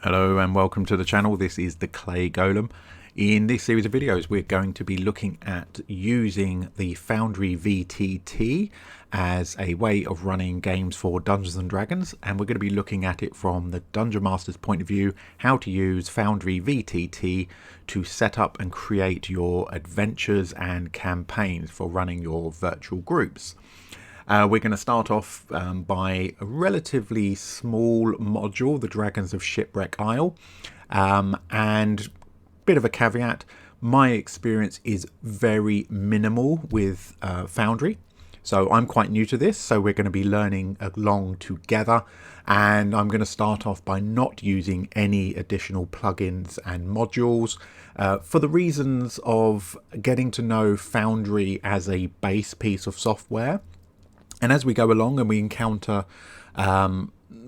Hello and welcome to the channel. This is the Clay Golem. In this series of videos we're going to be looking at using the Foundry VTT as a way of running games for Dungeons and Dragons, and we're going to be looking at it from the Dungeon Master's point of view, how to use Foundry VTT to set up and create your adventures and campaigns for running your virtual groups. We're going to start off by a relatively small module, the Dragons of Shipwreck Isle, and bit of a caveat, my experience is very minimal with Foundry. So I'm quite new to this, so we're going to be learning along together, and I'm going to start off by not using any additional plugins and modules for the reasons of getting to know Foundry as a base piece of software. And as we go along and we encounter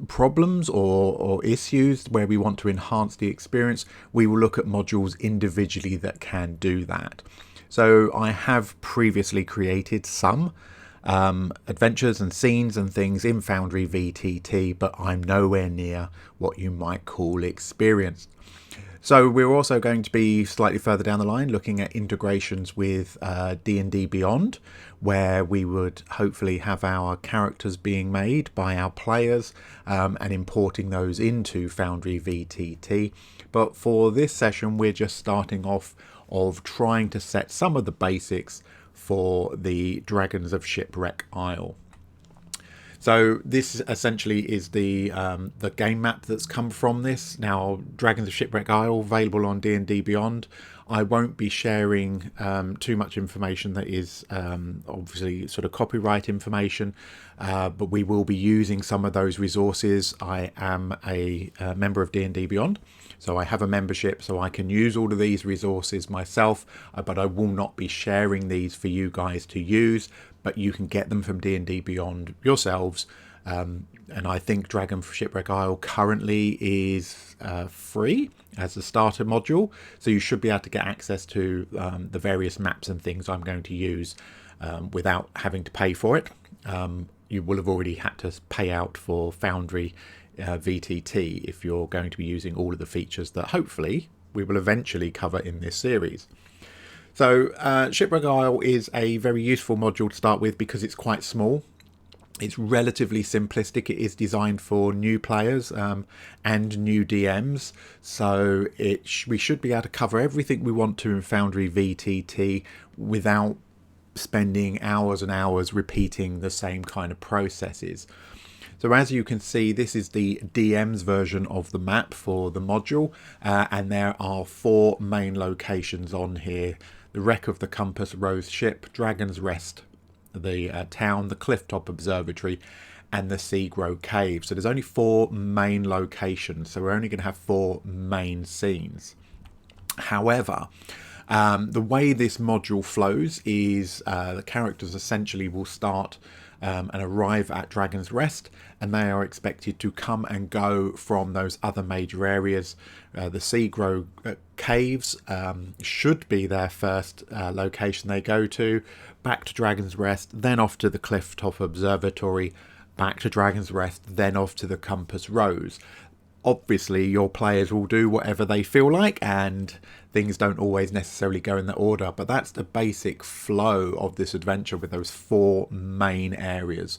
problems or issues where we want to enhance the experience, we will look at modules individually that can do that. So I have previously created some adventures and scenes and things in Foundry VTT, but I'm nowhere near what you might call experienced. So we're also going to be slightly further down the line looking at integrations with D&D Beyond, where we would hopefully have our characters being made by our players and importing those into Foundry VTT. But for this session, we're just starting off of trying to set some of the basics for the Dragons of Shipwreck Isle. So this essentially is the game map that's come from this. Now, Dragons of Shipwreck Isle, available on D&D Beyond. I won't be sharing too much information that is obviously sort of copyright information, but we will be using some of those resources. I am a member of D&D Beyond, so I have a membership, so I can use all of these resources myself, but I will not be sharing these for you guys to use, but you can get them from D&D Beyond yourselves. And I think Dragon of Shipwreck Isle currently is free as a starter module, so you should be able to get access to the various maps and things I'm going to use without having to pay for it. You will have already had to pay out for Foundry VTT if you're going to be using all of the features that hopefully we will eventually cover in this series. So Shipwreck Isle is a very useful module to start with because it's quite small. It's relatively simplistic. It is designed for new players and new DMs. So we should be able to cover everything we want to in Foundry VTT without spending hours and hours repeating the same kind of processes. So as you can see, this is the DM's version of the map for the module, and there are 4 main locations on here: the wreck of the Compass Rose ship, Dragon's Rest, the town, the Clifftop Observatory, and the Seagrow Cave. So there's only 4 main locations, so we're only going to have 4 main scenes. However, the way this module flows is the characters essentially will start and arrive at Dragon's Rest, and they are expected to come and go from those other major areas. The Seagrow Caves should be their first location they go to, back to Dragon's Rest, then off to the Clifftop Observatory, back to Dragon's Rest, then off to the Compass Rose. Obviously your players will do whatever they feel like, and things don't always necessarily go in that order, but that's the basic flow of this adventure with those 4 main areas.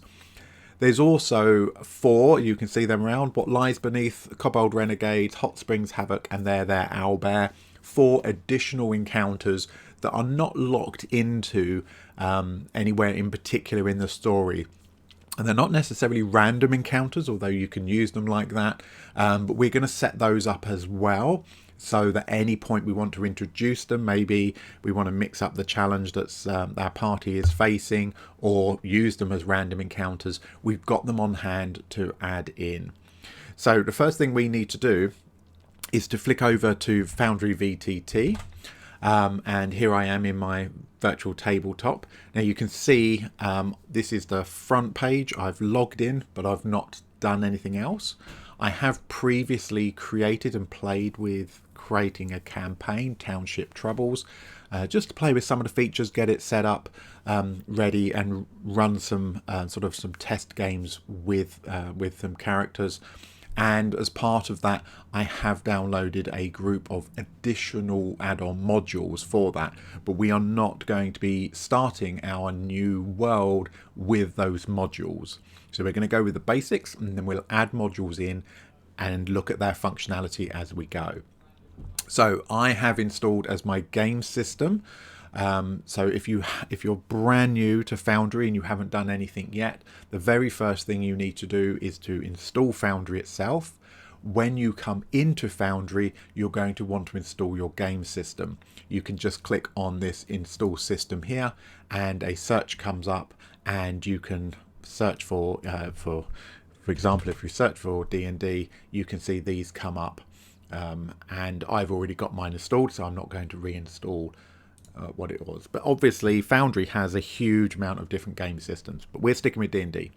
There's also 4, you can see them around, what lies beneath: Kobold Renegades, Hot Springs Havoc, and there Owlbear. 4 additional encounters that are not locked into anywhere in particular in the story. And they're not necessarily random encounters, although you can use them like that. But we're going to set those up as well, so that any point we want to introduce them, maybe we want to mix up the challenge that our party is facing, or use them as random encounters, we've got them on hand to add in. So the first thing we need to do is to flick over to Foundry VTT. And here I am in my virtual tabletop. Now you can see this is the front page. I've logged in, but I've not done anything else. I have previously created and played with creating a campaign, Township Troubles, just to play with some of the features, get it set up, ready, and run some some test games with some characters. And as part of that, I have downloaded a group of additional add-on modules for that, but we are not going to be starting our new world with those modules. So we're going to go with the basics, and then we'll add modules in and look at their functionality as we go. So I have installed as my game system. So if you're brand new to Foundry and you haven't done anything yet, the very first thing you need to do is to install Foundry itself. When you come into Foundry, you're going to want to install your game system. You can just click on this install system here, and a search comes up, and you can search for example, if you search for D&D, you can see these come up. And I've already got mine installed, so I'm not going to reinstall what it was. But obviously Foundry has a huge amount of different game systems, but we're sticking with D&D.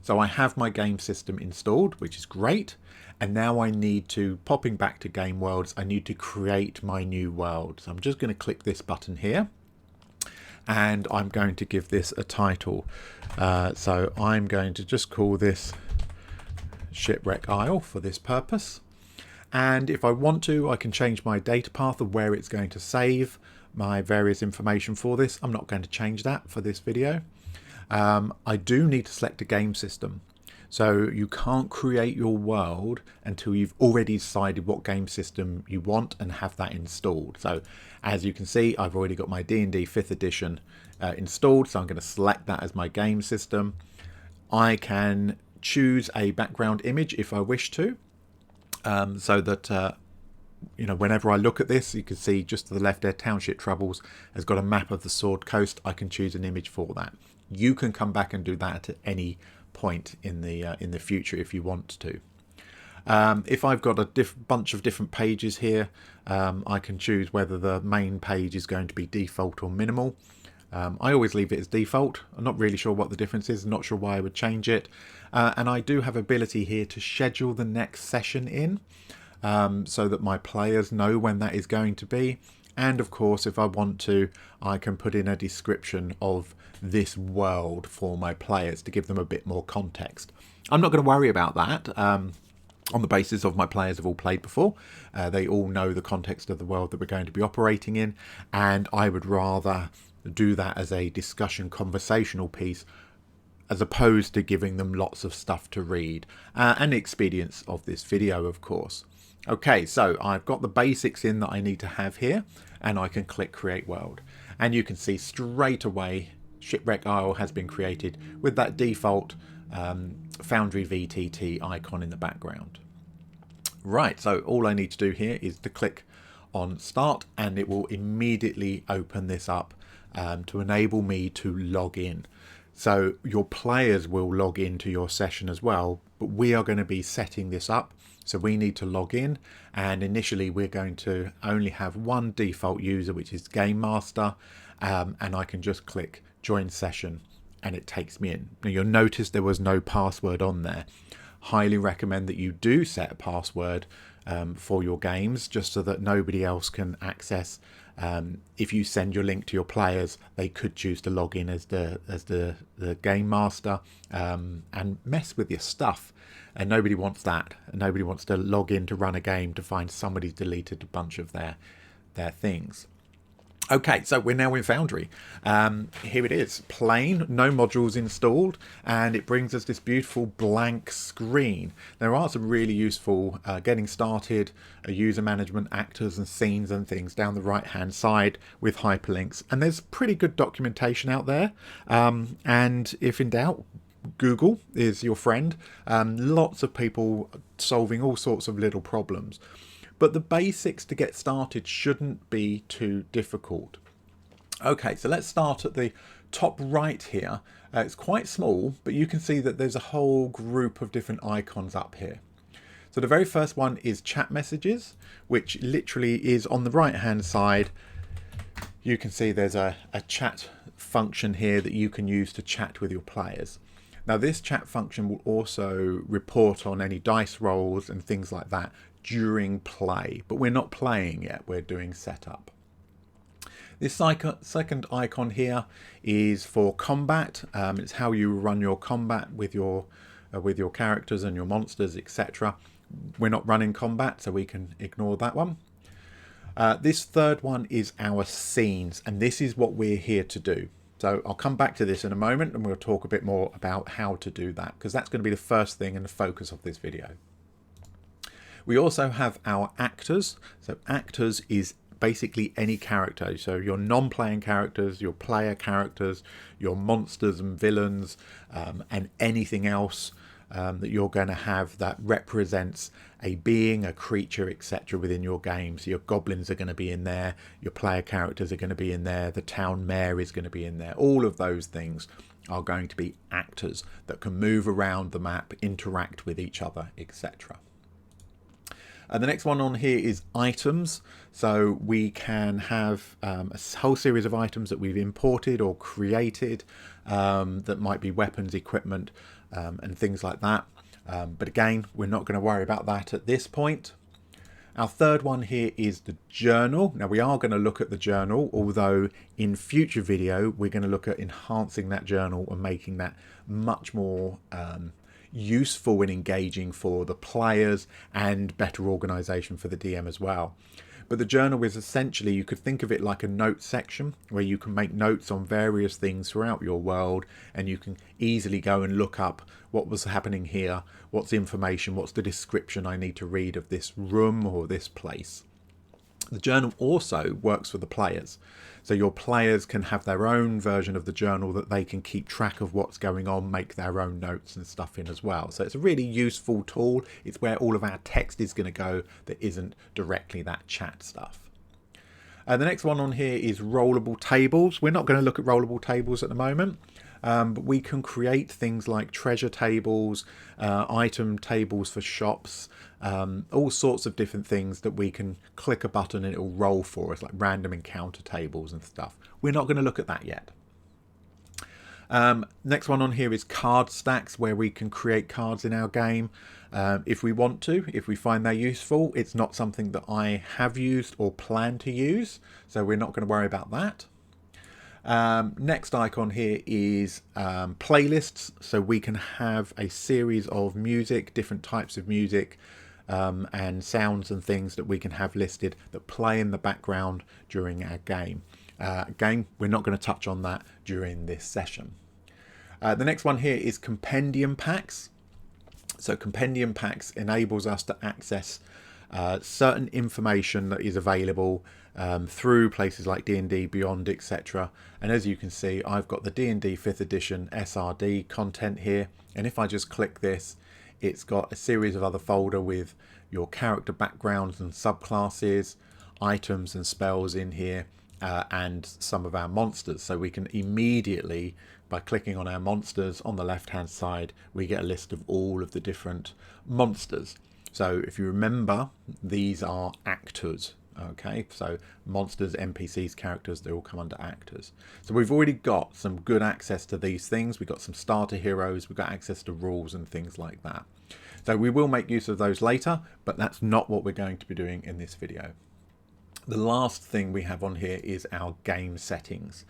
So I have my game system installed, which is great. And now I need to, popping back to Game Worlds, I need to create my new world. So I'm just going to click this button here, and I'm going to give this a title. So I'm going to just call this Shipwreck Isle for this purpose. And if I want to, I can change my data path of where it's going to save my various information for this. I'm not going to change that for this video. I do need to select a game system. So you can't create your world until you've already decided what game system you want and have that installed. So as you can see, I've already got my D&D 5th edition installed. So I'm going to select that as my game system. I can choose a background image if I wish to. So that whenever I look at this, you can see just to the left there, Township Troubles has got a map of the Sword Coast. I can choose an image for that. You can come back and do that at any point in the future if you want to. If I've got a bunch of different pages here, I can choose whether the main page is going to be default or minimal. I always leave it as default. I'm not really sure what the difference is. I'm not sure why I would change it. And I do have ability here to schedule the next session in so that my players know when that is going to be. And of course, if I want to, I can put in a description of this world for my players to give them a bit more context. I'm not going to worry about that. On the basis of my players have all played before. They all know the context of the world that we're going to be operating in. And I would rather do that as a discussion conversational piece as opposed to giving them lots of stuff to read, and the expedience of this video, of course. Okay, so I've got the basics in that I need to have here, and I can click Create World. And you can see straight away Shipwreck Isle has been created with that default Foundry VTT icon in the background. Right, so all I need to do here is to click on Start, and it will immediately open this up to enable me to log in. So your players will log into your session as well, but we are going to be setting this up. So we need to log in, and initially we're going to only have one default user, which is Game Master, and I can just click Join Session and it takes me in. Now you'll notice there was no password on there. Highly recommend that you do set a password for your games, just so that nobody else can access. If you send your link to your players, they could choose to log in as the game master and mess with your stuff, and nobody wants that. Nobody wants to log in to run a game to find somebody's deleted a bunch of their things. Okay, so we're now in Foundry. Here it is, plain, no modules installed, and it brings us this beautiful blank screen. There are some really useful getting started, user management, actors and scenes and things down the right hand side with hyperlinks, and there's pretty good documentation out there. And if in doubt, Google is your friend. Lots of people solving all sorts of little problems. But the basics to get started shouldn't be too difficult. Okay, so let's start at the top right here. It's quite small, but you can see that there's a whole group of different icons up here. So the very first one is chat messages, which literally is on the right hand side. You can see there's a chat function here that you can use to chat with your players. Now this chat function will also report on any dice rolls and things like that during play, but we're not playing yet, we're doing setup. This second icon here is for combat. It's how you run your combat with your with your characters and your monsters, etc. We're not running combat, so we can ignore that one. This third one is our scenes, and this is what we're here to do. So I'll come back to this in a moment and we'll talk a bit more about how to do that, because that's going to be the first thing and the focus of this video. We also have our actors. So actors is basically any character. So your non-playing characters, your player characters, your monsters and villains, and anything else that you're going to have that represents a being, a creature, etc. within your game. So your goblins are going to be in there, your player characters are going to be in there, the town mayor is going to be in there. All of those things are going to be actors that can move around the map, interact with each other, etc. The next one on here is items. So we can have a whole series of items that we've imported or created that might be weapons, equipment, and things like that. But again, we're not going to worry about that at this point. Our third one here is the journal. Now we are going to look at the journal, although in future video we're going to look at enhancing that journal and making that much more useful and engaging for the players and better organization for the DM as well. But the journal is essentially, you could think of it like a note section where you can make notes on various things throughout your world, and you can easily go and look up what was happening here, what's the information, what's the description I need to read of this room or this place. The journal also works for the players. So your players can have their own version of the journal that they can keep track of what's going on, make their own notes and stuff in as well. So it's a really useful tool. It's where all of our text is going to go that isn't directly that chat stuff. The next one on here is rollable tables. We're not going to look at rollable tables at the moment. But we can create things like treasure tables, item tables for shops, all sorts of different things that we can click a button and it will roll for us, like random encounter tables and stuff. We're not going to look at that yet. Next one on here is card stacks, where we can create cards in our game if we want to, if we find they're useful. It's not something that I have used or plan to use, so we're not going to worry about that. Next icon here is playlists, so we can have a series of music, different types of music and sounds and things that we can have listed that play in the background during our game. Again, we're not going to touch on that during this session. The next one here is compendium packs. So compendium packs enables us to access certain information that is available through places like D&D Beyond, etc. And as you can see, I've got the D&D 5th edition SRD content here, and if I just click this, it's got a series of other folder with your character backgrounds and subclasses, items and spells in here, and some of our monsters. So we can immediately, by clicking on our monsters on the left hand side, we get a list of all of the different monsters. So if you remember, these are actors. Okay, so monsters, NPCs, characters, they all come under actors. So we've already got some good access to these things. We've got some starter heroes, we've got access to rules and things like that. So we will make use of those later, but that's not what we're going to be doing in this video. The last thing we have on here is our game settings.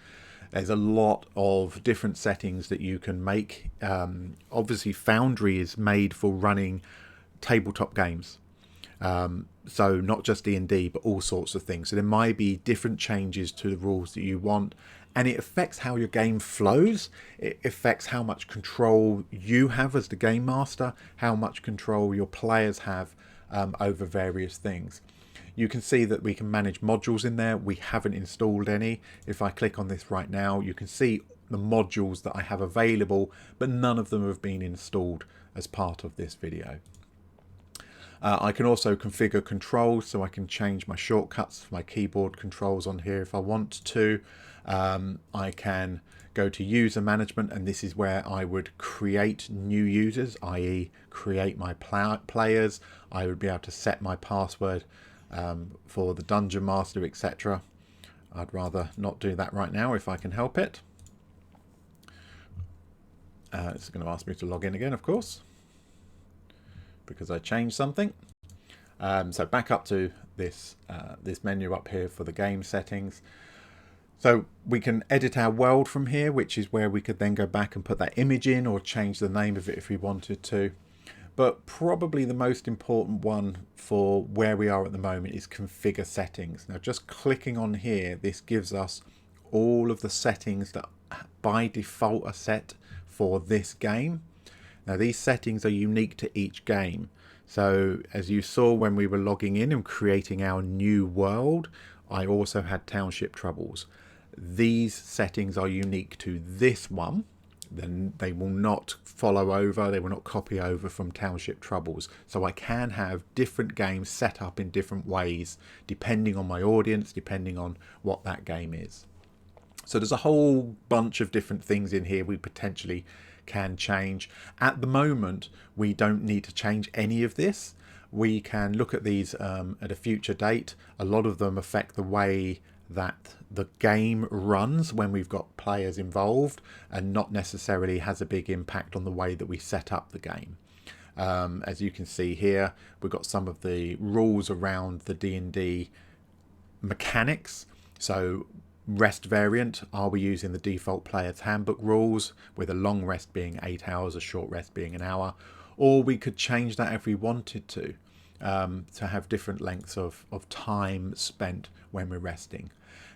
There's a lot of different settings that you can make. Obviously, Foundry is made for running tabletop games. So not just D&D, but all sorts of things. So there might be different changes to the rules that you want, and it affects how your game flows. It affects how much control you have as the game master, how much control your players have over various things. You can see that we can manage modules in there. We haven't installed any. If I click on this right now, you can see the modules that I have available, but none of them have been installed as part of this video. I can also configure controls, so I can change my shortcuts for my keyboard controls on here if I want to. I can go to user management, and this is where I would create new users, i.e. create my players. I would be able to set my password for the dungeon master, etc. I'd rather not do that right now if I can help it. It's going to ask me to log in again, of course, because I changed something. So back up to this this menu up here for the game settings. So we can edit our world from here, which is where we could then go back and put that image in or change the name of it if we wanted to. But probably the most important one for where we are at the moment is configure settings. Now just clicking on here, this gives us all of the settings that by default are set for this game. Now these settings are unique to each game. So as you saw when we were logging in and creating our new world, I also had township troubles. These settings are unique to this one. Then they will not follow over, they will not copy over from township troubles. So I can have different games set up in different ways depending on my audience, depending on what that game is. So there's a whole bunch of different things in here we potentially can change. At the moment, we don't need to change any of this. We can look at these at a future date. A lot of them affect the way that the game runs when we've got players involved, and not necessarily has a big impact on the way that we set up the game. As you can see here, we've got some of the rules around the D&D mechanics. So rest variant, are we using the default player's handbook rules, with a long rest being 8 hours, a short rest being an hour? Or we could change that if we wanted to have different lengths of time spent when we're resting.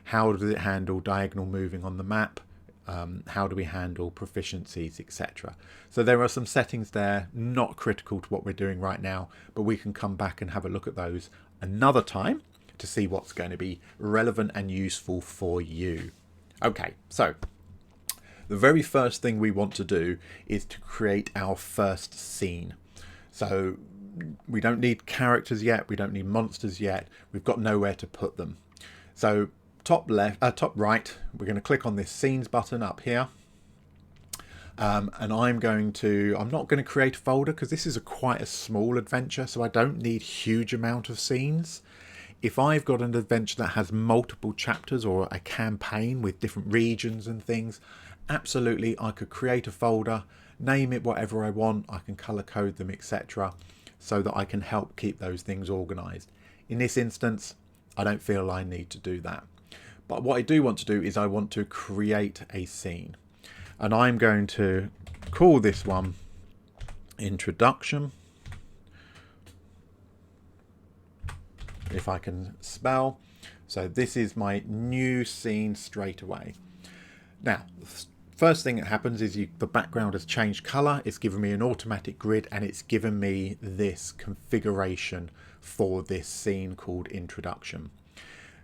How does it handle diagonal moving on the map? How do we handle proficiencies, etc.? So there are some settings there, not critical to what we're doing right now, but we can come back and have a look at those another time to see what's going to be relevant and useful for you. Okay, so the very first thing we want to do is to create our first scene. So we don't need characters yet, we don't need monsters yet, we've got nowhere to put them. So top right, we're going to click on this scenes button up here. And I'm not going to create a folder because this is quite a small adventure, so I don't need huge amount of scenes. If I've got an adventure that has multiple chapters or a campaign with different regions and things, absolutely I could create a folder, name it whatever I want, I can color code them, etc., so that I can help keep those things organized. In this instance, I don't feel I need to do that. But what I do want to do is I want to create a scene. And I'm going to call this one Introduction. If I can spell. So this is my new scene straight away. Now, the first thing that happens is the background has changed color. It's given me an automatic grid and it's given me this configuration for this scene called Introduction.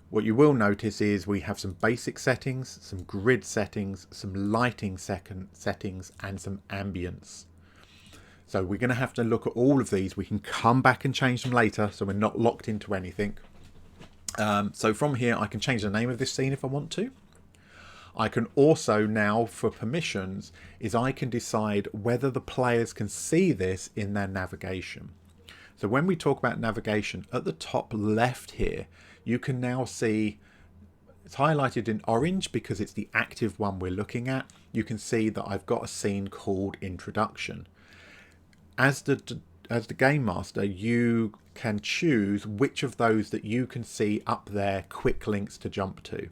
What you will notice is we have some basic settings, some grid settings, some lighting settings, and some ambience. So we're going to have to look at all of these. We can come back and change them later, so we're not locked into anything. So from here, I can change the name of this scene if I want to. I can also now, for permissions, I can decide whether the players can see this in their navigation. So when we talk about navigation, at the top left here, you can now see it's highlighted in orange because it's the active one we're looking at. You can see that I've got a scene called Introduction. As the game master, you can choose which of those that you can see up there, quick links to jump to.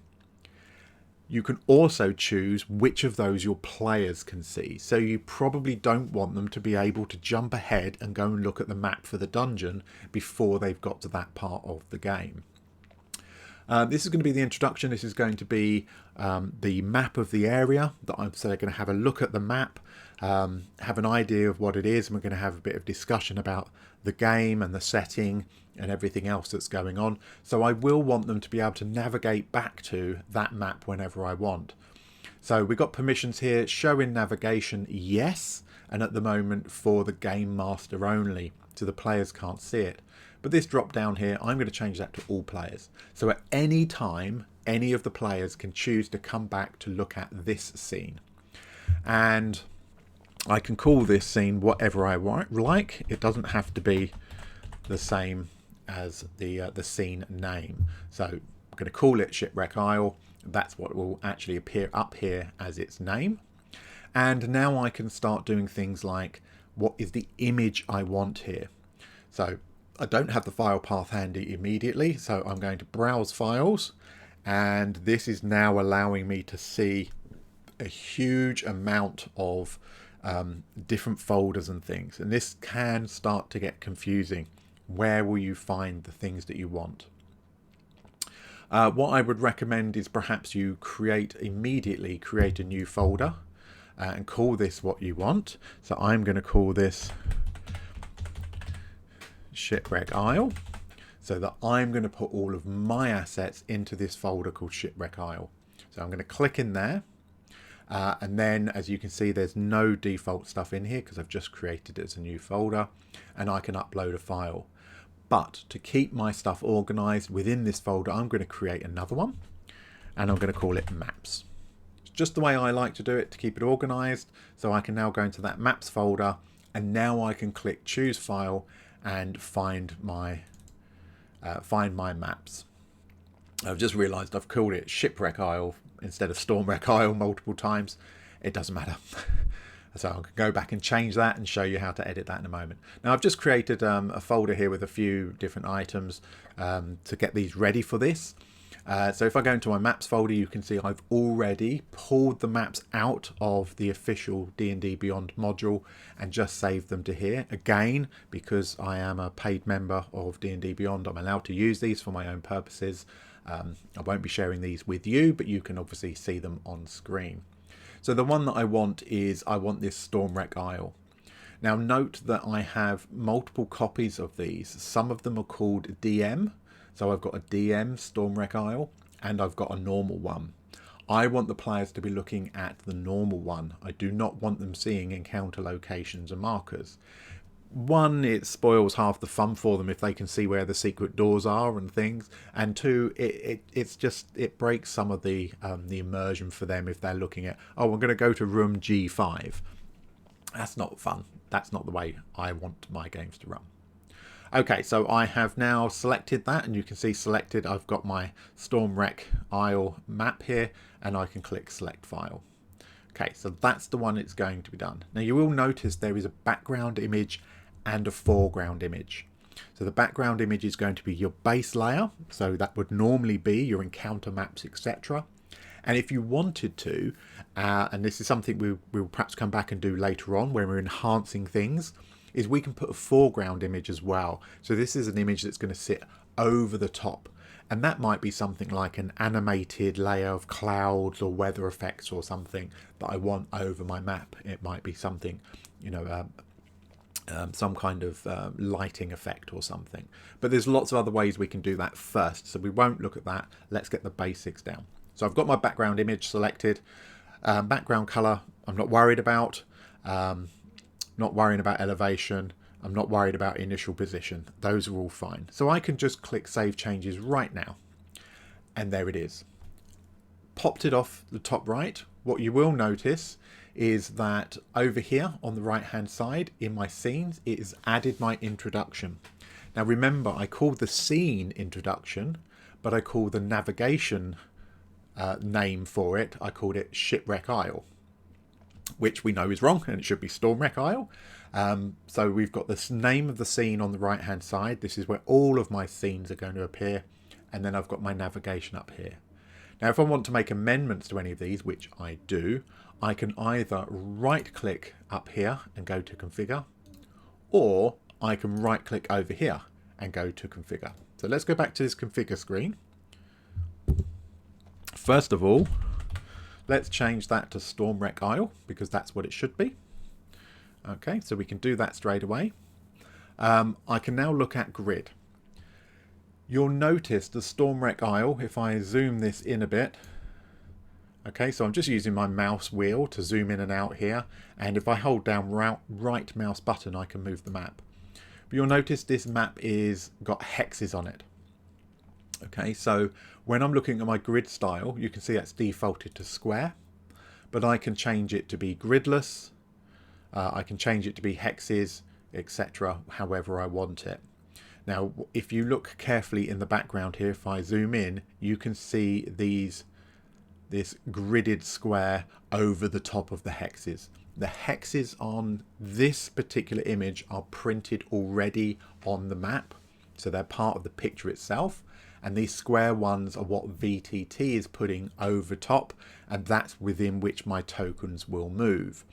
You can also choose which of those your players can see. So you probably don't want them to be able to jump ahead and go and look at the map for the dungeon before they've got to that part of the game. This is going to be the introduction. This is going to be the map of the area. So they're going to have a look at the map, have an idea of what it is, and we're going to have a bit of discussion about the game and the setting and everything else that's going on. So I will want them to be able to navigate back to that map whenever I want. So we've got permissions here, show in navigation, yes, and at the moment for the game master only, so the players can't see it. But this drop down here, I'm going to change that to all players. So at any time, any of the players can choose to come back to look at this scene. And I can call this scene whatever I like. It doesn't have to be the same as the scene name. So I'm going to call it Shipwreck Isle. That's what will actually appear up here as its name. And now I can start doing things like, what is the image I want here? So I don't have the file path handy immediately, so I'm going to browse files, and this is now allowing me to see a huge amount of different folders and things, and this can start to get confusing. Where will you find the things that you want? What I would recommend is perhaps you immediately create a new folder and call this what you want. So I'm going to call this Shipwreck Isle, so that I'm going to put all of my assets into this folder called Shipwreck Isle. So I'm going to click in there, and then as you can see, there's no default stuff in here because I've just created it as a new folder, and I can upload a file. But to keep my stuff organized within this folder, I'm going to create another one, and I'm going to call it Maps. It's just the way I like to do it to keep it organized. So I can now go into that Maps folder, and now I can click Choose File and find my maps. I've just realized I've called it Shipwreck Isle instead of Stormwreck Isle multiple times. It doesn't matter. So I can go back and change that and show you how to edit that in a moment. Now I've just created a folder here with a few different items to get these ready for this. So if I go into my maps folder, you can see I've already pulled the maps out of the official D&D Beyond module and just saved them to here. Again, because I am a paid member of D&D Beyond, I'm allowed to use these for my own purposes. I won't be sharing these with you, but you can obviously see them on screen. So the one that I want is, I want this Stormwreck Isle. Now note that I have multiple copies of these. Some of them are called DM. So I've got a DM Stormwreck Isle, and I've got a normal one. I want the players to be looking at the normal one. I do not want them seeing encounter locations and markers. One, it spoils half the fun for them if they can see where the secret doors are and things, and two, it breaks some of the immersion for them if they're looking at, oh, I'm going to go to room G5. That's not fun. That's not the way I want my games to run. Okay, so I have now selected that, and you can see selected. I've got my Stormwreck Isle map here, and I can click Select File. Okay, so that's the one it's going to be done. Now you will notice there is a background image and a foreground image. So the background image is going to be your base layer, so that would normally be your encounter maps, etc. And if you wanted to, and this is something we'll perhaps come back and do later on when we're enhancing things, is we can put a foreground image as well. So this is an image that's going to sit over the top, and that might be something like an animated layer of clouds or weather effects or something that I want over my map. It might be something, you know, some kind of lighting effect or something. But there's lots of other ways we can do that first, so we won't look at that. Let's get the basics down. So I've got my background image selected. Background color I'm not worried about. Not worrying about elevation. I'm not worried about initial position. Those are all fine. So I can just click Save Changes right now. And there it is. Popped it off the top right. What you will notice is that over here on the right hand side in my scenes, it has added my introduction. Now remember, I called the scene introduction, but I called the navigation name for it, I called it Shipwreck Isle, which we know is wrong, and it should be Stormwreck Isle. So we've got this name of the scene on the right hand side. This is where all of my scenes are going to appear, and then I've got my navigation up here. Now if I want to make amendments to any of these, which I do, I can either right click up here and go to configure, or I can right click over here and go to configure. So let's go back to this configure screen. First of all, let's change that to Stormwreck Isle, because that's what it should be. Okay, so we can do that straight away. I can now look at grid. You'll notice the Stormwreck Isle, if I zoom this in a bit, okay, so I'm just using my mouse wheel to zoom in and out here, and if I hold down right mouse button, I can move the map. But you'll notice this map is got hexes on it. Okay, so when I'm looking at my grid style, you can see that's defaulted to square, but I can change it to be gridless. I can change it to be hexes, etc., however I want it. Now, if you look carefully in the background here, if I zoom in, you can see this gridded square over the top of the hexes. The hexes on this particular image are printed already on the map, so they're part of the picture itself. and these square ones are what VTT is putting over top, and that's within which my tokens will move.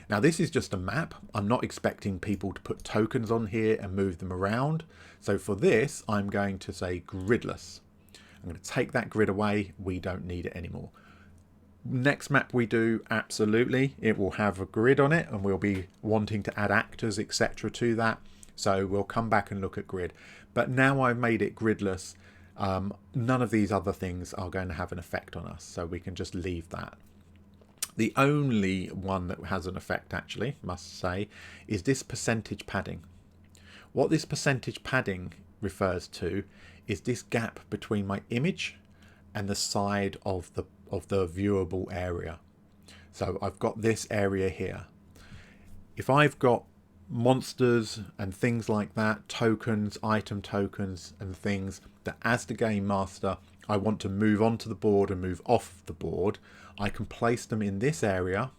Now this is just a map. I'm not expecting people to put tokens on here and move them around. So for this, I'm going to say gridless. I'm going to take that grid away. We don't need it anymore. Next map we do, absolutely, it will have a grid on it, and we'll be wanting to add actors, etc. to that. So we'll come back and look at grid. But now I've made it gridless, none of these other things are going to have an effect on us. So we can just leave that. The only one that has an effect, actually, must say, is this percentage padding. What this percentage padding refers to is this gap between my image and the side of the viewable area. So I've got this area here. If I've got monsters and things like that, tokens, item tokens and things that as the game master I want to move onto the board and move off the board, I can place them in this area.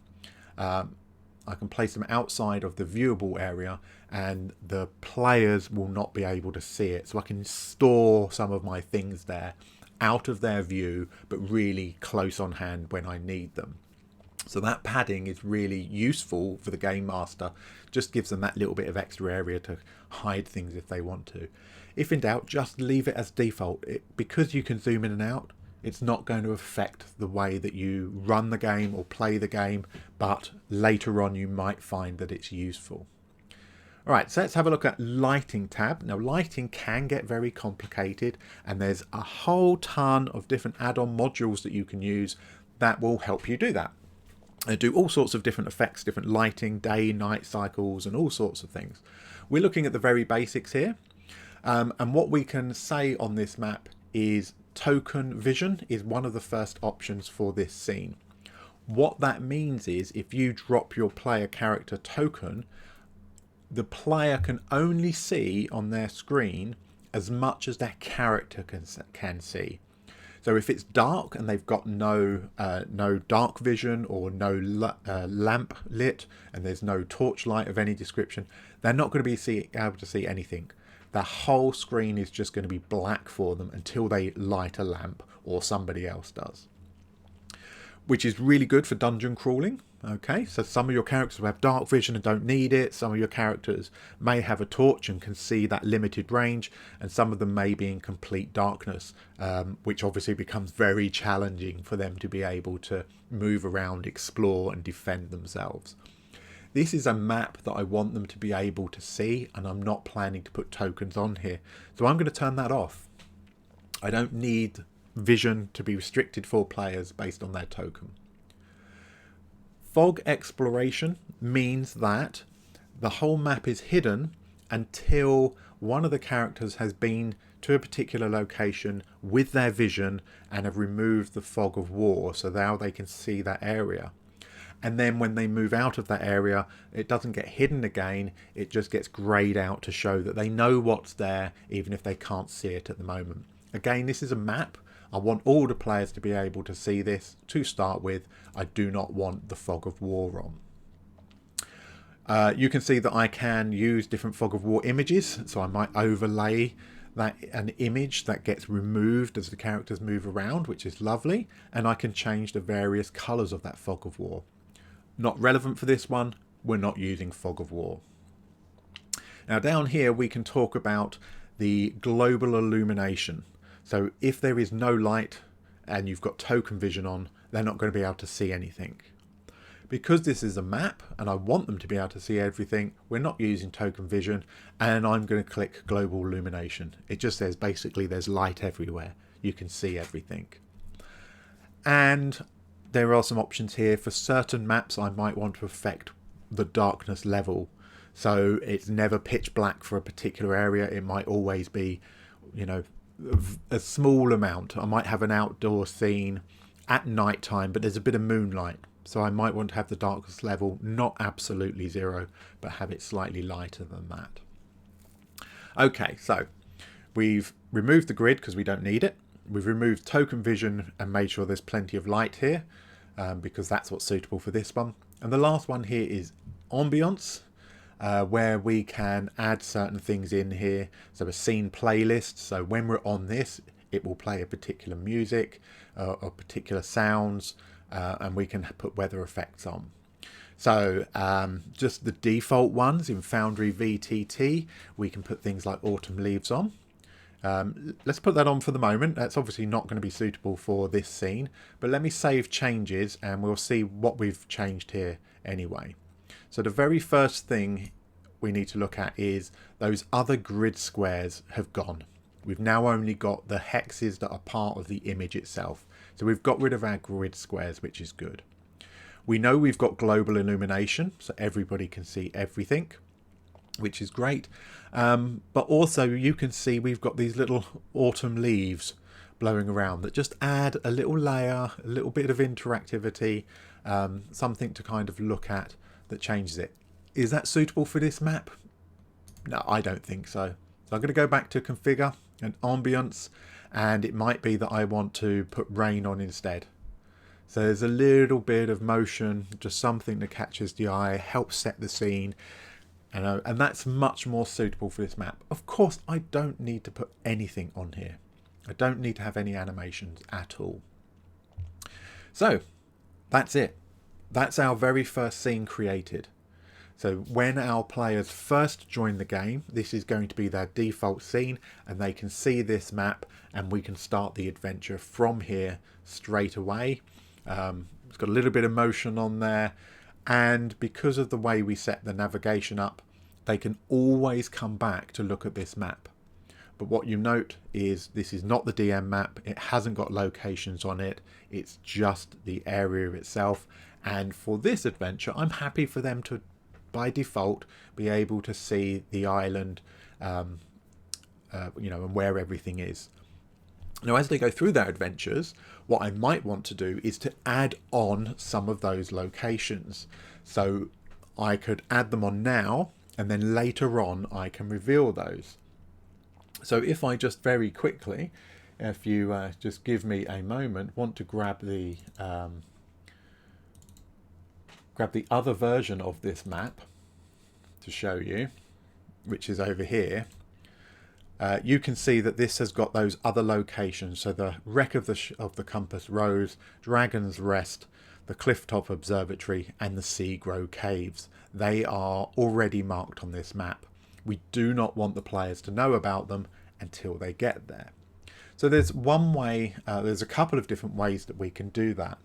I can place them outside of the viewable area and the players will not be able to see it. So I can store some of my things there out of their view, but really close on hand when I need them. So that padding is really useful for the game master. Just gives them that little bit of extra area to hide things if they want to. If in doubt, just leave it as default. Because you can zoom in and out, it's not going to affect the way that you run the game or play the game, but later on you might find that it's useful. Alright, so let's have a look at lighting tab. Now lighting can get very complicated, and there's a whole ton of different add-on modules that you can use that will help you do that. They do all sorts of different effects, different lighting, day, night cycles, and all sorts of things. We're looking at the very basics here. And what we can say on this map is token vision is one of the first options for this scene. What that means is if you drop your player character token, the player can only see on their screen as much as their character can see. So if it's dark and they've got no dark vision or no lamp lit and there's no torchlight of any description, they're not going to be able to see anything. The whole screen is just going to be black for them until they light a lamp or somebody else does. Which is really good for dungeon crawling. Okay, so some of your characters will have dark vision and don't need it. Some of your characters may have a torch and can see that limited range, and some of them may be in complete darkness, which obviously becomes very challenging for them to be able to move around, explore and defend themselves. This is a map that I want them to be able to see, and I'm not planning to put tokens on here. So I'm going to turn that off. I don't need vision to be restricted for players based on their token. Fog exploration means that the whole map is hidden until one of the characters has been to a particular location with their vision and have removed the fog of war, so now they can see that area. And then when they move out of that area, it doesn't get hidden again, it just gets greyed out to show that they know what's there even if they can't see it at the moment. Again, this is a map. I want all the players to be able to see this to start with. I do not want the fog of war on. You can see that I can use different fog of war images, so I might overlay an image that gets removed as the characters move around, which is lovely, and I can change the various colours of that fog of war. Not relevant for this one, we're not using fog of war. Now down here we can talk about the global illumination. So if there is no light and you've got token vision on, they're not going to be able to see anything. Because this is a map and I want them to be able to see everything, we're not using token vision, and I'm going to click global illumination. It just says basically there's light everywhere. You can see everything. And there are some options here. For certain maps I might want to affect the darkness level. So it's never pitch black for a particular area. It might always be, you know, a small amount. I might have an outdoor scene at night time, but there's a bit of moonlight. So I might want to have the darkness level not absolutely 0, but have it slightly lighter than that. Okay, so we've removed the grid because we don't need it. We've removed token vision and made sure there's plenty of light here because that's what's suitable for this one. And the last one here is ambience, where we can add certain things in here. So a scene playlist. So when we're on this, it will play a particular music or particular sounds, and we can put weather effects on. So just the default ones in Foundry VTT, we can put things like autumn leaves on. Let's put that on for the moment. That's obviously not going to be suitable for this scene, but let me save changes and we'll see what we've changed here anyway. So the very first thing we need to look at is those other grid squares have gone. We've now only got the hexes that are part of the image itself. So we've got rid of our grid squares, which is good. We know we've got global illumination, so everybody can see everything, which is great. But also you can see we've got these little autumn leaves blowing around that just add a little layer, a little bit of interactivity, something to kind of look at that changes it. Is that suitable for this map? No, I don't think so. So I'm going to go back to configure and ambience, and it might be that I want to put rain on instead. So there's a little bit of motion, just something that catches the eye, helps set the scene, and that's much more suitable for this map. Of course, I don't need to put anything on here. I don't need to have any animations at all. So that's it. That's our very first scene created. So when our players first join the game, this is going to be their default scene, and they can see this map, and we can start the adventure from here straight away. It's got a little bit of motion on there, and because of the way we set the navigation up, they can always come back to look at this map. But what you note is this is not the DM map. It hasn't got locations on it. It's just the area itself. And for this adventure, I'm happy for them to, by default, be able to see the island, you know, and where everything is. Now, as they go through their adventures, what I might want to do is to add on some of those locations. So I could add them on now, and then later on I can reveal those. So if I just very quickly, if you just give me a moment, want to grab the other version of this map to show you, which is over here. You can see that this has got those other locations. So the wreck of the Compass Rose, Dragon's Rest, the Clifftop Observatory, and the Seagrow Caves. They are already marked on this map. We do not want the players to know about them until they get there. So there's one way, there's a couple of different ways that we can do that.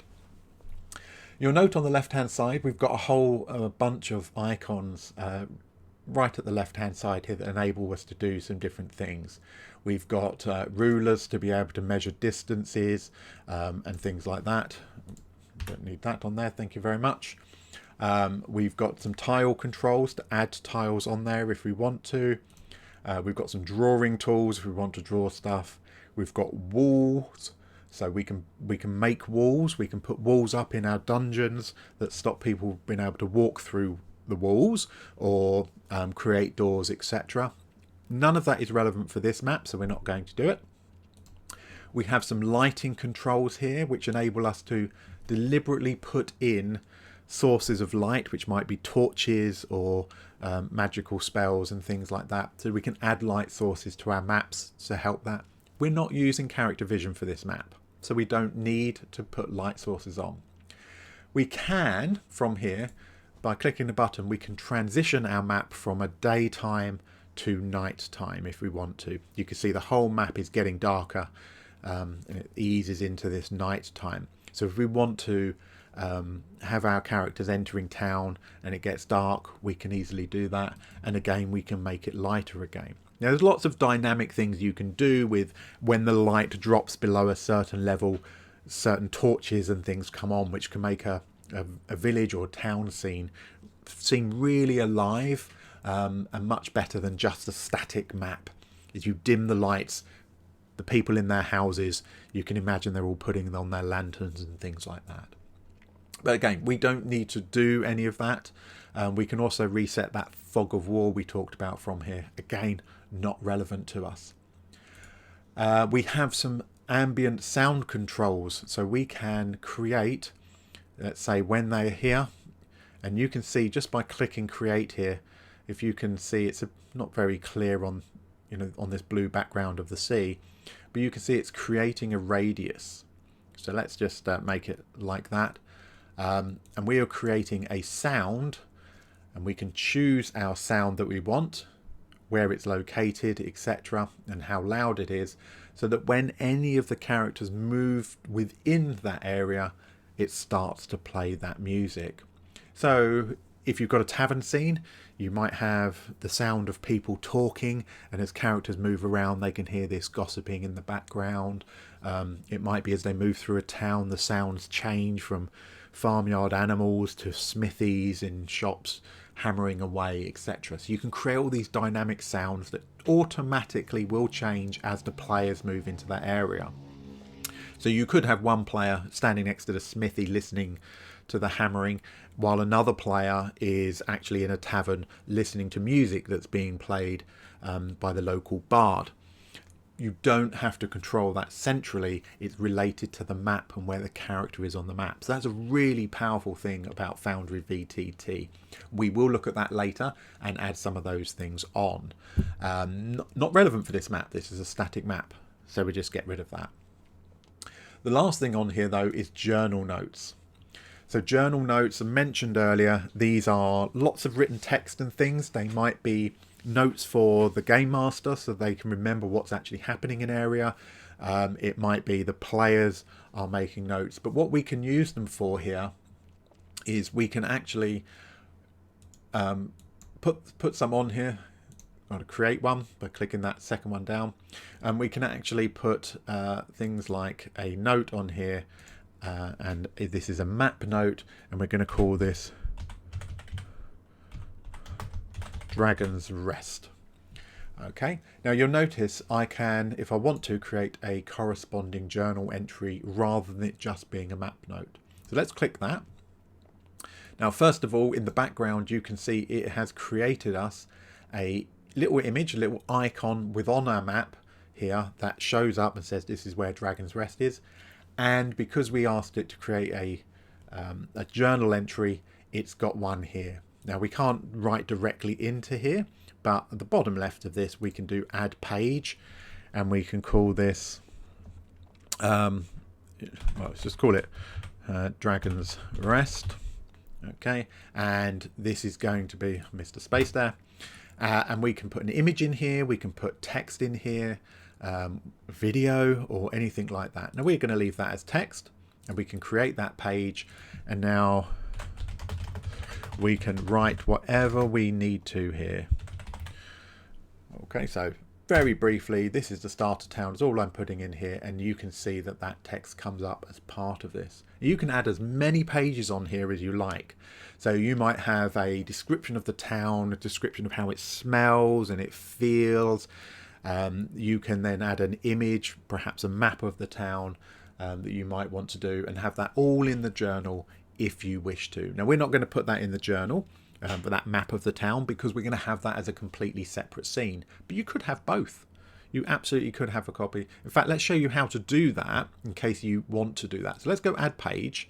You'll note on the left hand side we've got a whole bunch of icons right at the left hand side here that enable us to do some different things. We've got rulers to be able to measure distances and things like that. Don't need that on there, thank you very much. We've got some tile controls to add tiles on there if we want to. We've got some drawing tools if we want to draw stuff. We've got walls, so we can make walls. We can put walls up in our dungeons that stop people being able to walk through the walls, or create doors, etc. None of that is relevant for this map, so we're not going to do it. We have some lighting controls here which enable us to deliberately put in sources of light, which might be torches or magical spells and things like that, so we can add light sources to our maps to help that. We're not using character vision for this map, so we don't need to put light sources on. We can, from here, by clicking the button, we can transition our map from a daytime to nighttime if we want to. You can see the whole map is getting darker and it eases into this nighttime. So if we want to have our characters entering town and it gets dark, we can easily do that, and again we can make it lighter again. Now there's lots of dynamic things you can do with when the light drops below a certain level, certain torches and things come on, which can make a village or town scene seem really alive and much better than just a static map. As you dim the lights, the people in their houses, you can imagine they're all putting on their lanterns and things like that. But again, we don't need to do any of that. We can also reset that fog of war we talked about from here. Again, not relevant to us. We have some ambient sound controls, so we can create, let's say, when they're here, and you can see just by clicking create here, if you can see, it's not very clear on, you know, on this blue background of the sea, but you can see it's creating a radius. So let's just make it like that. And we are creating a sound, and we can choose our sound that we want, where it's located, etc., and how loud it is, so that when any of the characters move within that area, it starts to play that music. So if you've got a tavern scene, you might have the sound of people talking, and as characters move around, they can hear this gossiping in the background. It might be as they move through a town, the sounds change from farmyard animals to smithies in shops hammering away, etc. So you can create all these dynamic sounds that automatically will change as the players move into that area. So you could have one player standing next to the smithy listening to the hammering, while another player is actually in a tavern listening to music that's being played by the local bard. You don't have to control that centrally. It's related to the map and where the character is on the map. So that's a really powerful thing about Foundry VTT. We will look at that later and add some of those things on. Not relevant for this map. This is a static map, so we just get rid of that. The last thing on here though is journal notes. So journal notes, I mentioned earlier, these are lots of written text and things. They might be notes for the game master so they can remember what's actually happening in area. It might be the players are making notes, but what we can use them for here is we can actually put some on here. Got to create one by clicking that second one down, and we can actually put things like a note on here, and this is a map note, and we're going to call this Dragon's Rest. Okay, now you'll notice I can, if I want to, create a corresponding journal entry rather than it just being a map note. So let's click that. Now first of all, in the background you can see it has created us a little image, a little icon within our map here that shows up and says this is where Dragon's Rest is. And because we asked it to create a journal entry, it's got one here. Now we can't write directly into here, but at the bottom left of this we can do add page, and we can call this well, let's just call it Dragon's Rest. Okay, and this is going to be, I missed a space there, and we can put an image in here, we can put text in here, video or anything like that. Now we're going to leave that as text, and we can create that page, and now we can write whatever we need to here. Okay, so very briefly, this is the starter town, is all I'm putting in here, and you can see that that text comes up as part of this. You can add as many pages on here as you like. So you might have a description of the town, a description of how it smells and it feels. You can then add an image, perhaps a map of the town that you might want to do, and have that all in the journal if you wish to. Now we're not going to put that in the journal, for that map of the town, because we're going to have that as a completely separate scene. But you could have both. You absolutely could have a copy. In fact, let's show you how to do that in case you want to do that. So let's go add page.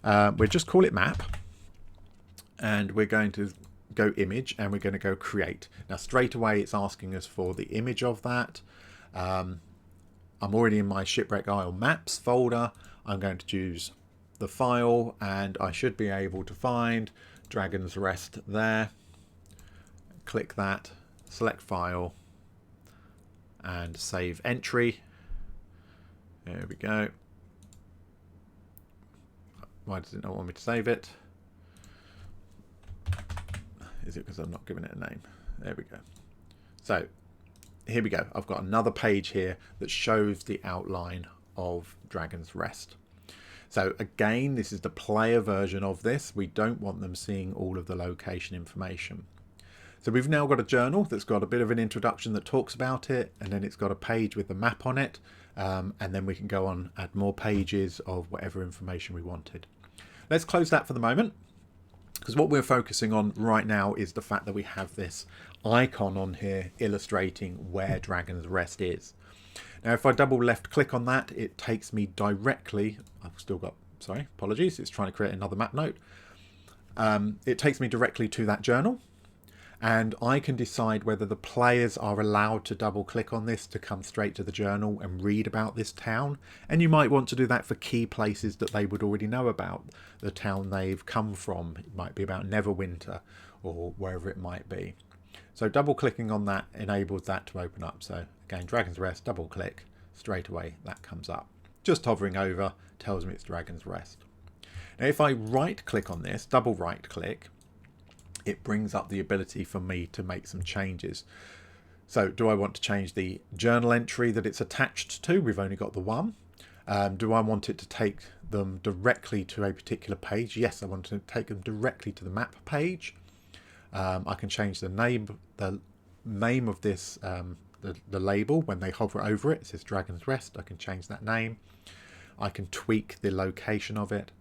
We'll just call it map, and we're going to go image, and we're going to go create. Now straight away it's asking us for the image of that. I'm already in my Shipwreck Isle maps folder. I'm going to choose the file, and I should be able to find Dragon's Rest there. Click that, select file, and save entry. There we go. Why does it not want me to save it? Is it because I'm not giving it a name? There we go. So here we go. I've got another page here that shows the outline of Dragon's Rest. So again, this is the player version of this. We don't want them seeing all of the location information. So we've now got a journal that's got a bit of an introduction that talks about it, and then it's got a page with the map on it, and then we can go on, add more pages of whatever information we wanted. Let's close that for the moment, because what we're focusing on right now is the fact that we have this icon on here illustrating where Dragon's Rest is. Now if I double left click on that, it takes me directly, I've still got, sorry, apologies, it's trying to create another map note. It takes me directly to that journal, and I can decide whether the players are allowed to double click on this to come straight to the journal and read about this town. And you might want to do that for key places that they would already know about, the town they've come from. It might be about Neverwinter or wherever it might be. So double clicking on that enables that to open up. So again, Dragon's Rest, double click, straight away that comes up. Just hovering over tells me it's Dragon's Rest. Now if I right click on this, double right click, it brings up the ability for me to make some changes. So do I want to change the journal entry that it's attached to? We've only got the one. Do I want it to take them directly to a particular page? Yes, I want to take them directly to the map page. I can change the name of this, the label when they hover over it. It says Dragon's Rest. I can change that name. I can tweak the location of it.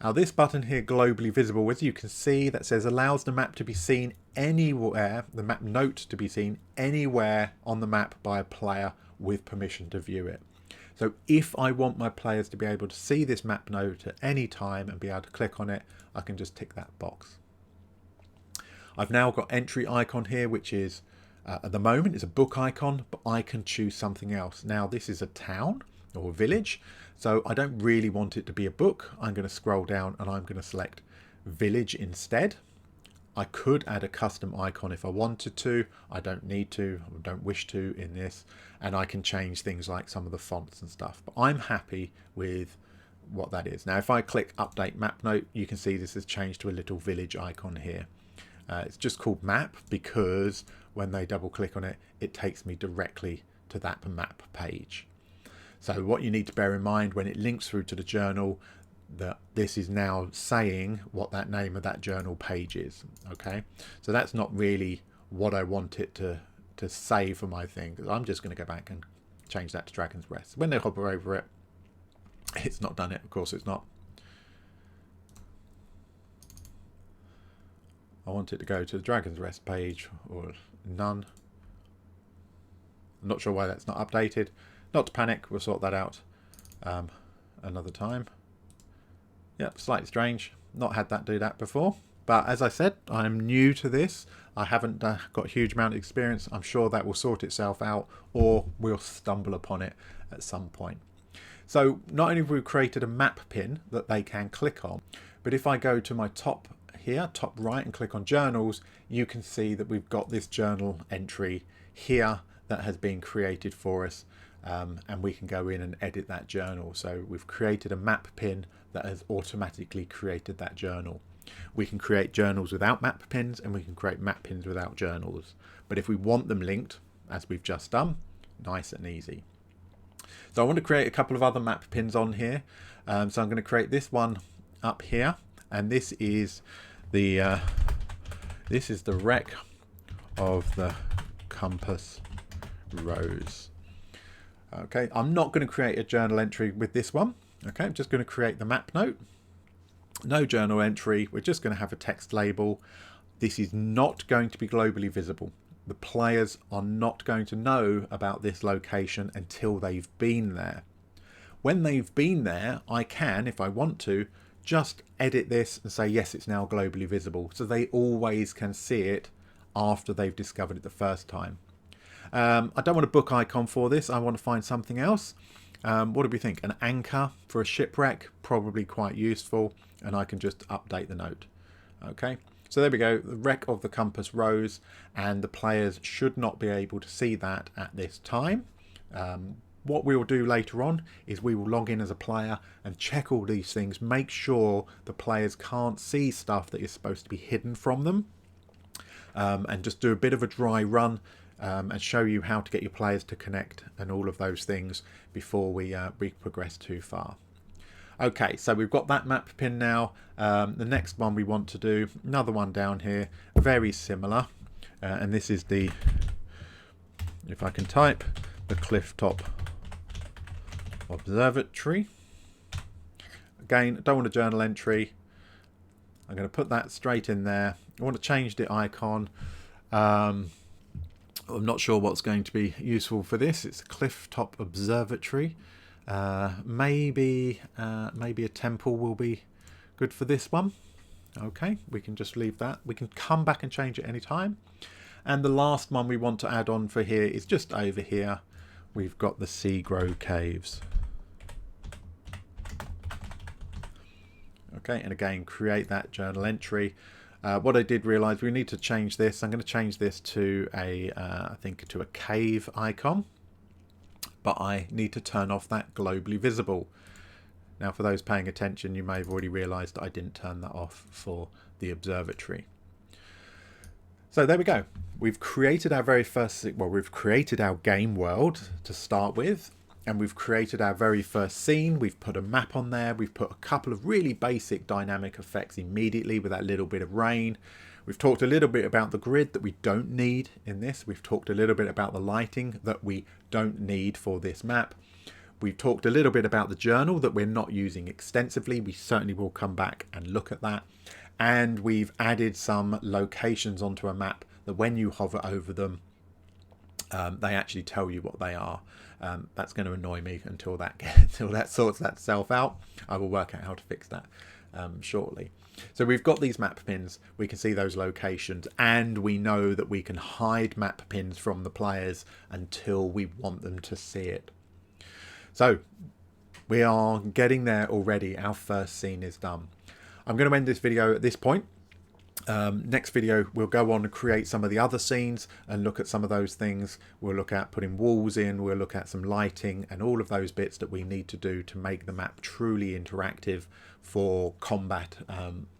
Now this button here, globally visible, as you can see, that says allows the map to be seen anywhere, the map note to be seen anywhere on the map by a player with permission to view it. So if I want my players to be able to see this map note at any time and be able to click on it, I can just tick that box. I've now got entry icon here, which is at the moment is a book icon, but I can choose something else. Now this is a town or a village, so I don't really want it to be a book. I'm going to scroll down and I'm going to select village instead. I could add a custom icon if I wanted to. I don't need to, I don't wish to in this, and I can change things like some of the fonts and stuff, but I'm happy with what that is. Now if I click update map note, you can see this has changed to a little village icon here. It's just called map because when they double click on it, it takes me directly to that map page. So what you need to bear in mind when it links through to the journal, that this is now saying what that name of that journal page is. Okay, so that's not really what I want it to say for my thing. I'm just going to go back and change that to Dragon's Rest. When they hover over it, it's not done it. Of course it's not. I want it to go to the Dragon's Rest page or none. I'm not sure why that's not updated. Not to panic, we'll sort that out another time. Yep, slightly strange. Not had that do that before. But as I said, I'm new to this. I haven't got a huge amount of experience. I'm sure that will sort itself out, or we'll stumble upon it at some point. So not only have we created a map pin that they can click on, but if I go to my top here, top right, and click on journals, you can see that we've got this journal entry here that has been created for us, and we can go in and edit that journal. So we've created a map pin that has automatically created that journal. We can create journals without map pins, and we can create map pins without journals. But if we want them linked, as we've just done, nice and easy. So I want to create a couple of other map pins on here. So I'm going to create this one up here, and this is the wreck of the compass rose. Okay, I'm not going to create a journal entry with this one. Okay, I'm just going to create the map note. No journal entry. We're just going to have a text label. This is not going to be globally visible. The players are not going to know about this location until they've been there. When they've been there, I can, if I want to, just edit this and say, yes, it's now globally visible. So they always can see it after they've discovered it the first time. I don't want a book icon for this. I want to find something else. What do we think? An anchor for a shipwreck, probably quite useful. And I can just update the note. Okay, so there we go. The wreck of the compass rose, and the players should not be able to see that at this time. What we will do later on is we will log in as a player and check all these things, make sure the players can't see stuff that is supposed to be hidden from them, and just do a bit of a dry run and show you how to get your players to connect and all of those things before we progress too far. Okay, so we've got that map pin now. The next one we want to do, another one down here, very similar, and this is the, if I can type, the Clifftop Observatory. Again, I don't want a journal entry. I'm going to put that straight in there. I want to change the icon. I'm not sure what's going to be useful for this. It's a Clifftop Observatory. Maybe a temple will be good for this one. Okay, we can just leave that. We can come back and change it anytime. And the last one we want to add on for here is just over here. We've got the Sea Grow Caves. Okay, and again, create that journal entry. What I did realize, we need to change this. I'm going to change this to a, I think to a cave icon, but I need to turn off that globally visible. Now, for those paying attention, you may have already realized that I didn't turn that off for the observatory. So there we go. We've created our very first, well, we've created our game world to start with, and we've created our very first scene. We've put a map on there. We've put a couple of really basic dynamic effects immediately with that little bit of rain. We've talked a little bit about the grid that we don't need in this. We've talked a little bit about the lighting that we don't need for this map. We've talked a little bit about the journal that we're not using extensively. We certainly will come back and look at that. And we've added some locations onto a map that when you hover over them, they actually tell you what they are. That's going to annoy me until that sorts that self out. I will work out how to fix that shortly. So we've got these map pins. We can see those locations, and we know that we can hide map pins from the players until we want them to see it. So we are getting there already. Our first scene is done. I'm going to end this video at this point. Next video, we'll go on and create some of the other scenes and look at some of those things. We'll look at putting walls in, we'll look at some lighting and all of those bits that we need to do to make the map truly interactive for combat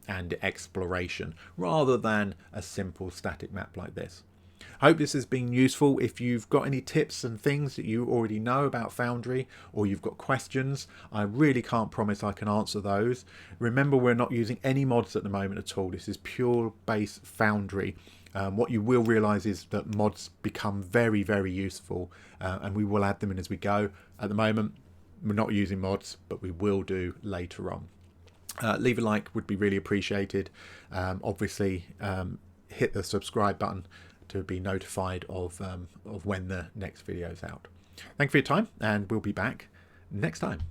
and exploration, rather than a simple static map like this. I hope this has been useful. If you've got any tips and things that you already know about Foundry, or you've got questions, I really can't promise I can answer those. Remember, we're not using any mods at the moment at all. This is pure base Foundry. What you will realise is that mods become very, very useful, and we will add them in as we go. At the moment, we're not using mods, but we will do later on. Leave a like, would be really appreciated. Obviously, hit the subscribe button to be notified of when the next video is out. Thank you for your time, and we'll be back next time.